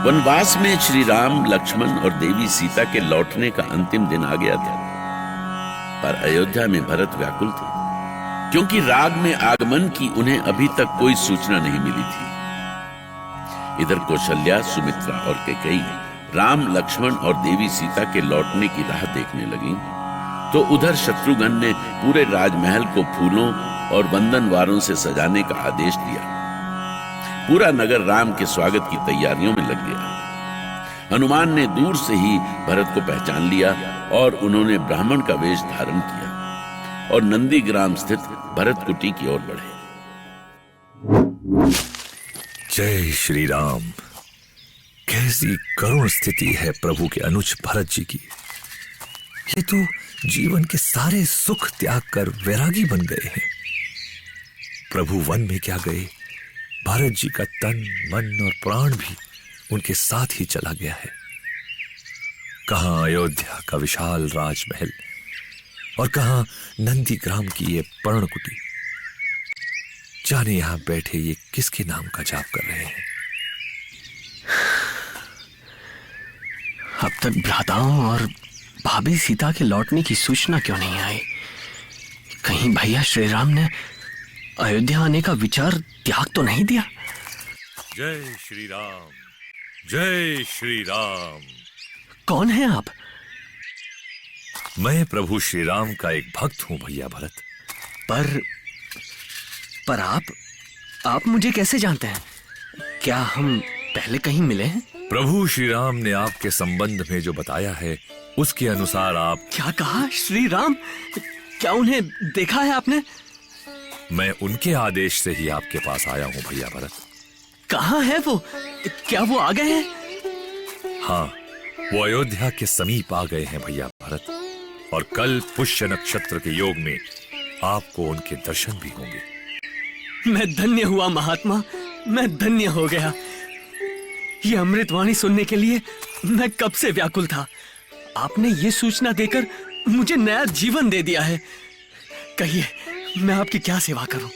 वनवास में श्री राम, लक्ष्मण और देवी सीता के लौटने का अंतिम दिन आ गया था, पर अयोध्या में भरत व्याकुल थे, क्योंकि राग में आगमन की उन्हें अभी तक कोई सूचना नहीं मिली थी। इधर कौशल्या, सुमित्रा और कैकेयी राम, लक्ष्मण और देवी सीता के लौटने की राह देखने लगी, तो उधर शत्रुघ्न ने पूरे राजमहल को फूलों और वंदनवारों से सजाने का आदेश दिया। पूरा नगर राम के स्वागत की तैयारियों में लग गया। हनुमान ने दूर से ही भरत को पहचान लिया और उन्होंने ब्राह्मण का वेश धारण किया और नंदीग्राम स्थित भरत कुटी की ओर बढ़े। जय श्री राम। कैसी करुण स्थिति है प्रभु के अनुज भरत जी की। ये तो जीवन के सारे सुख त्याग कर वैरागी बन गए हैं। प्रभु वन में क्या गए, भरत जी का तन, मन और प्राण भी उनके साथ ही चला गया है। कहां अयोध्या का विशाल राजमहल और कहां नंदीग्राम की ये पर्णकुटी। जाने यहां बैठे ये किसके नाम का जाप कर रहे हैं। अब तक भ्राताओं और भाभी सीता के लौटने की सूचना क्यों नहीं आई? कहीं भैया श्री राम ने अयोध्या आने का विचार त्याग तो नहीं दिया? जय श्री राम, जय श्री राम। कौन है आप? मैं प्रभु श्री राम का एक भक्त हूं भैया भरत। पर आप मुझे कैसे जानते हैं? क्या हम पहले कहीं मिले हैं? प्रभु श्री राम ने आपके संबंध में जो बताया है उसके अनुसार आप। क्या कहा? श्री राम? क्या उन्हें देखा है आपने? मैं उनके आदेश से ही आपके पास आया हूं भैया भरत। कहाँ है वो? क्या वो आ गए हैं? हाँ, वो अयोध्या के समीप आ गए हैं भैया भरत, और कल पुष्य नक्षत्र के योग में आपको उनके दर्शन भी होंगे। मैं धन्य हुआ महात्मा, मैं धन्य हो गया। ये अमृतवाणी सुनने के लिए मैं कब से व्याकुल था। आपने ये सूचना देकर मुझे नया जीवन दे दिया है। कहिए, मैं आपकी क्या सेवा करूं?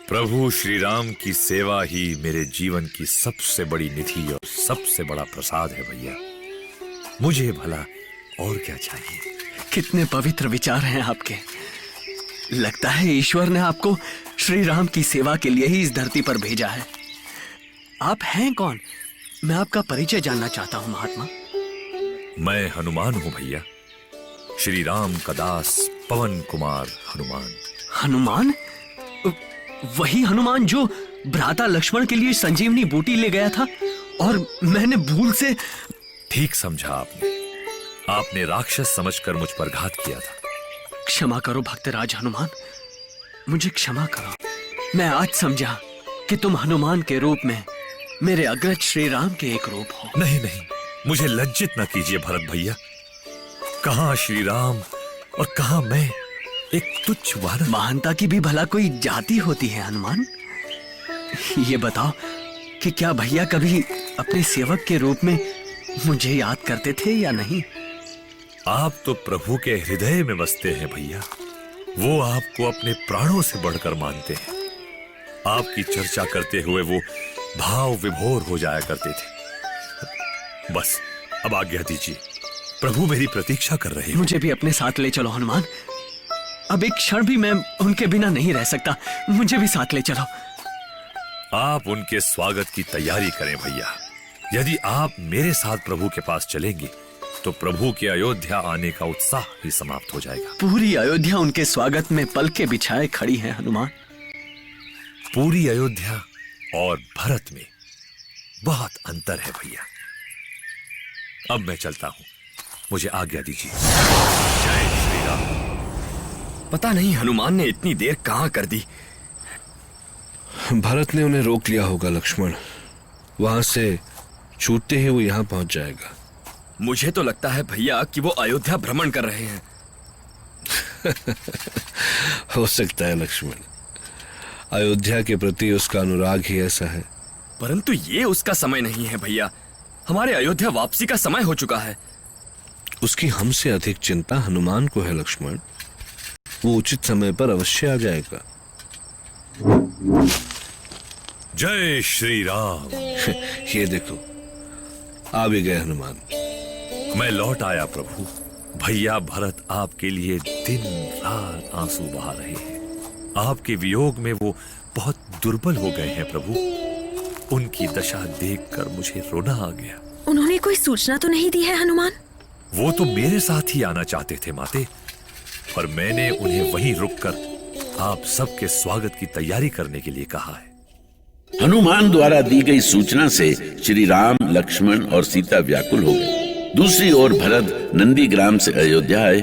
प्रभु श्री राम की सेवा ही मेरे जीवन की सबसे बड़ी निधि और सबसे बड़ा प्रसाद है भैया। मुझे भला और क्या चाहिए? कितने पवित्र विचार हैं आपके। लगता है ईश्वर ने आपको श्री राम की सेवा के लिए ही इस धरती पर भेजा है। आप हैं कौन? मैं आपका परिचय जानना चाहता हूं महात्मा। मैं हनुमान हूं भैया, श्री राम का दास, पवन कुमार हनुमान। हनुमान? वही हनुमान जो भ्राता लक्ष्मण के लिए संजीवनी बूटी ले गया था और मैंने भूल से। ठीक समझा आपने। आपने राक्षस समझकर मुझ पर घात किया था। क्षमा करो भक्तराज हनुमान, मुझे क्षमा करो। मैं आज समझा कि तुम हनुमान के रूप में मेरे अग्रज श्री राम के एक रूप हो। नहीं नहीं, मुझे लज्जित न कीजिए भरत भैया। कहां श्री राम और कहां मैं, एक तुच्छ वानर। महानता की भी भला कोई जाति होती है हनुमान? ये बताओ कि क्या भैया कभी अपने सेवक के रूप में मुझे याद करते थे या नहीं? आप तो प्रभु के हृदय में बसते हैं भैया। वो आपको अपने प्राणों से बढ़कर मानते हैं। आपकी चर्चा करते हुए वो भाव विभोर हो जाया करते थे। बस अब आज्ञा दीजिए, प्रभु मेरी प्रतीक्षा कर रहे हैं। मुझे भी अपने साथ ले चलो हनुमान। अब एक क्षण भी मैं उनके बिना नहीं रह सकता। मुझे भी साथ ले चलो। आप उनके स्वागत की तैयारी करें भैया। यदि आप मेरे साथ प्रभु के पास चलेंगे तो प्रभु के अयोध्या आने का उत्साह ही समाप्त हो जाएगा। पूरी अयोध्या उनके स्वागत में पलके बिछाए खड़ी है हनुमान। पूरी अयोध्या और भरत में बहुत अंतर है भैया। अब मैं चलता हूं, मुझे आज्ञा दीजिए। जय श्री राम। पता नहीं हनुमान ने इतनी देर कहां कर दी। भरत ने उन्हें रोक लिया होगा लक्ष्मण। वहां से छूटते ही वो यहां पहुंच जाएगा। मुझे तो लगता है भैया कि वो अयोध्या भ्रमण कर रहे हैं। हो सकता है लक्ष्मण, अयोध्या के प्रति उसका अनुराग ही ऐसा है। परंतु ये उसका समय नहीं है भैया। हमारे अयोध्या वापसी का समय हो चुका है। उसकी हमसे अधिक चिंता हनुमान को है लक्ष्मण। वो उचित समय पर अवश्य आ जाएगा। जय श्री राम। ये देखो, आ भी गए हनुमान। मैं लौट आया प्रभु। भैया भरत आपके लिए दिन रात आंसू बहा रहे हैं। आपके वियोग में वो बहुत दुर्बल हो गए हैं प्रभु। उनकी दशा देखकर मुझे रोना आ गया। उन्होंने कोई सूचना तो नहीं दी है हनुमान? वो तो मेरे साथ ही आना चाहते थे माते, पर मैंने उन्हें वहीं रुककर आप सबके स्वागत की तैयारी करने के लिए कहा है। हनुमान द्वारा दी गई सूचना से श्री राम, लक्ष्मण और सीता व्याकुल हो गए। दूसरी ओर भरत नंदीग्राम से अयोध्या आए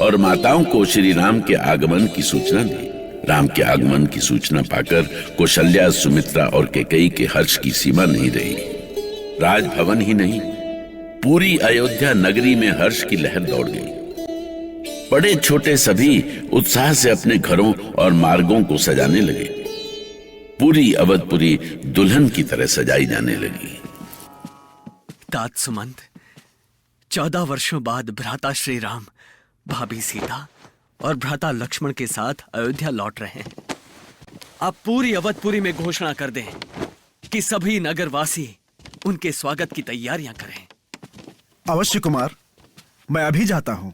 और माताओं को श्री राम के आगमन की सूचना दी। राम के आगमन की सूचना पाकर कौशल्या, सुमित्रा और कैकेयी के हर्ष की सीमा नहीं रही। राजभवन ही नहीं, पूरी अयोध्या नगरी में हर्ष की लहर दौड़ गई। बड़े छोटे सभी उत्साह से अपने घरों और मार्गों को सजाने लगे। पूरी अवधपुरी दुल्हन की तरह सजाई जाने लगी। तात सुमंत, 14 वर्षों बाद भ्राता श्री राम, भाभी सीता और भ्राता लक्ष्मण के साथ अयोध्या लौट रहे हैं। आप पूरी अवधपुरी में घोषणा कर दें कि सभी नगरवासी उनके स्वागत की तैयारियां करें। अवश्य कुमार, मैं अभी जाता हूं।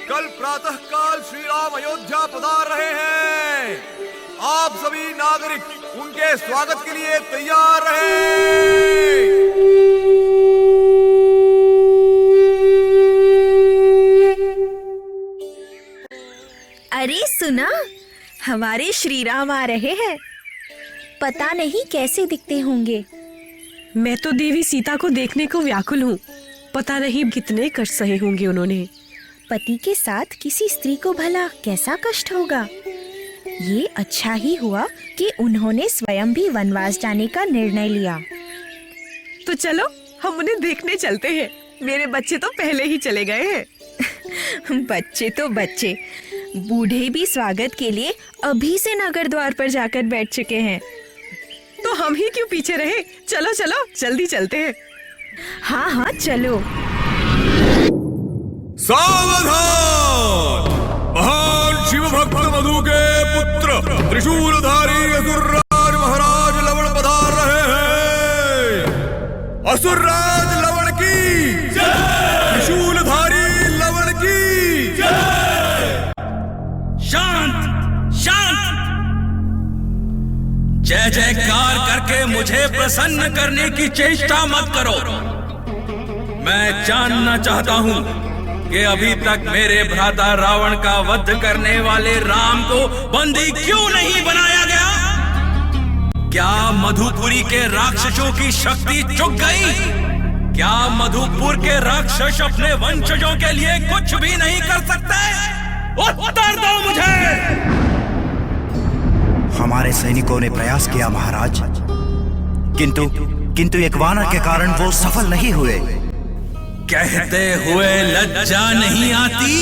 कल प्रातः काल श्री राम अयोध्या पधार रहे हैं। आप सभी नागरिक उनके स्वागत के लिए तैयार रहें। अरे सुना, हमारे श्री राम आ रहे हैं। पता नहीं कैसे दिखते होंगे। मैं तो देवी सीता को देखने को व्याकुल हूँ। पता नहीं कितने कष्ट सहे होंगे उन्होंने। पति के साथ किसी स्त्री को भला कैसा कष्ट होगा। ये अच्छा ही हुआ कि उन्होंने स्वयं भी वनवास जाने का निर्णय लिया। तो चलो हम उन्हें देखने चलते हैं। मेरे बच्चे तो पहले ही चले गए हैं। बच्चे तो बच्चे, बूढ़े भी स्वागत के लिए अभी से नगर द्वार पर जाकर बैठ चुके हैं। तो हम ही क्यों पीछे रहे? चलो चलो जल्दी चलते हैं। हाँ हाँ चलो। सावधान! महान शिव भक्त मधु के पुत्र त्रिशूलधारी असुरराज महाराज लवण पधार रहे हैं। असुरराज लवण की जय! त्रिशूलधारी लवण की जय! शांत शांत! जय जयकार करके मुझे प्रसन्न करने की चेष्टा मत करो। मैं जानना चाहता हूं कि अभी तक मेरे भ्राता रावण का वध करने वाले राम को बंदी क्यों नहीं बनाया गया? क्या मधुपुरी के राक्षसों की शक्ति चुक गई? क्या मधुपुर के राक्षस अपने वंशजों के लिए कुछ भी नहीं कर सकते? उत्तर दो मुझे। हमारे सैनिकों ने प्रयास किया महाराज, किंतु एक वानर के कारण वो सफल नहीं हुए। कहते हुए लज्जा नहीं आती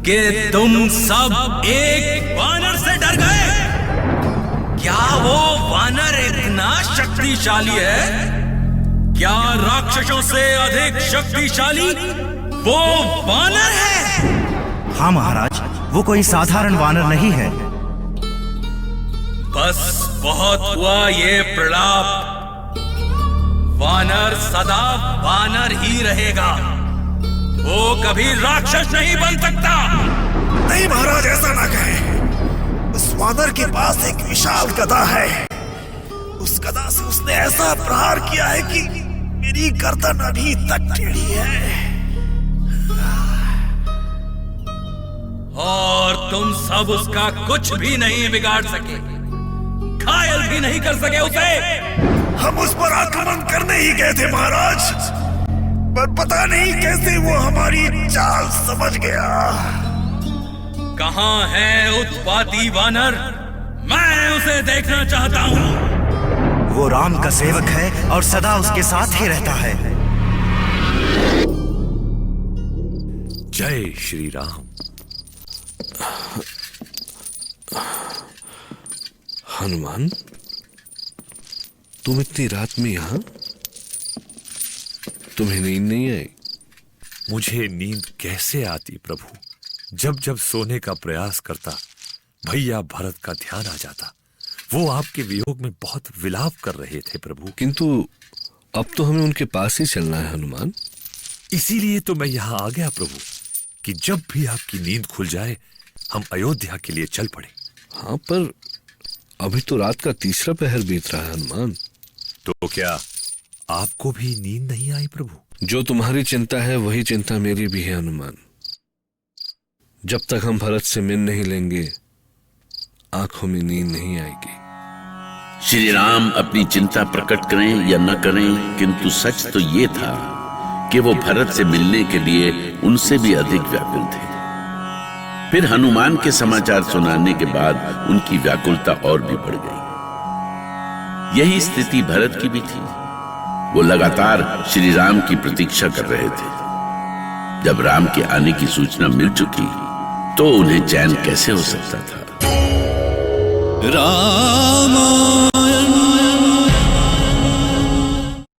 कि तुम सब एक वानर से डर गए? क्या वो वानर इतना शक्तिशाली है? क्या राक्षसों से अधिक शक्तिशाली वो वानर है? हाँ महाराज, वो कोई साधारण वानर नहीं है। बस बहुत हुआ ये प्रलाप। वानर सदा वानर ही रहेगा। वो कभी राक्षस नहीं बन सकता। नहीं महाराज, ऐसा ना कहें। उस वानर के पास एक विशाल गदा है। उस गदा से उसने ऐसा प्रहार किया है कि मेरी गर्दन अभी तक टेढ़ी है। और तुम सब उसका कुछ भी नहीं बिगाड़ सके, घायल भी नहीं कर सके उसे। हम उस पर आक्रमण करने ही गए थे महाराज, पर पता नहीं कैसे वो हमारी चाल समझ गया। कहाँ है उत्पाती वानर? मैं उसे देखना चाहता हूँ। वो राम का सेवक है और सदा उसके साथ ही रहता है। जय श्री राम। हनुमान, तुम इतनी रात में यहां? तुम्हें नींद नहीं आई? मुझे नींद कैसे आती प्रभु। जब जब सोने का प्रयास करता, भैया भरत का ध्यान आ जाता। वो आपके वियोग में बहुत विलाप कर रहे थे प्रभु। किंतु अब तो हमें उनके पास ही चलना है हनुमान। इसीलिए तो मैं यहाँ आ गया प्रभु, कि जब भी आपकी नींद खुल जाए हम अयोध्या के लिए चल पड़े। हाँ, पर अभी तो रात का तीसरा पहर बीत रहा है हनुमान। तो क्या आपको भी नींद नहीं आई प्रभु? जो तुम्हारी चिंता है वही चिंता मेरी भी है हनुमान। जब तक हम भरत से मिल नहीं लेंगे आंखों में नींद नहीं आएगी। श्री राम अपनी चिंता प्रकट करें या न करें, किंतु सच तो ये था कि वो भरत से मिलने के लिए उनसे भी अधिक व्याकुल थे। फिर हनुमान के समाचार सुनाने के बाद उनकी व्याकुलता और भी बढ़ गई। यही स्थिति भरत की भी थी। वो लगातार श्री राम की प्रतीक्षा कर रहे थे। जब राम के आने की सूचना मिल चुकी तो उन्हें चैन कैसे हो सकता था। राम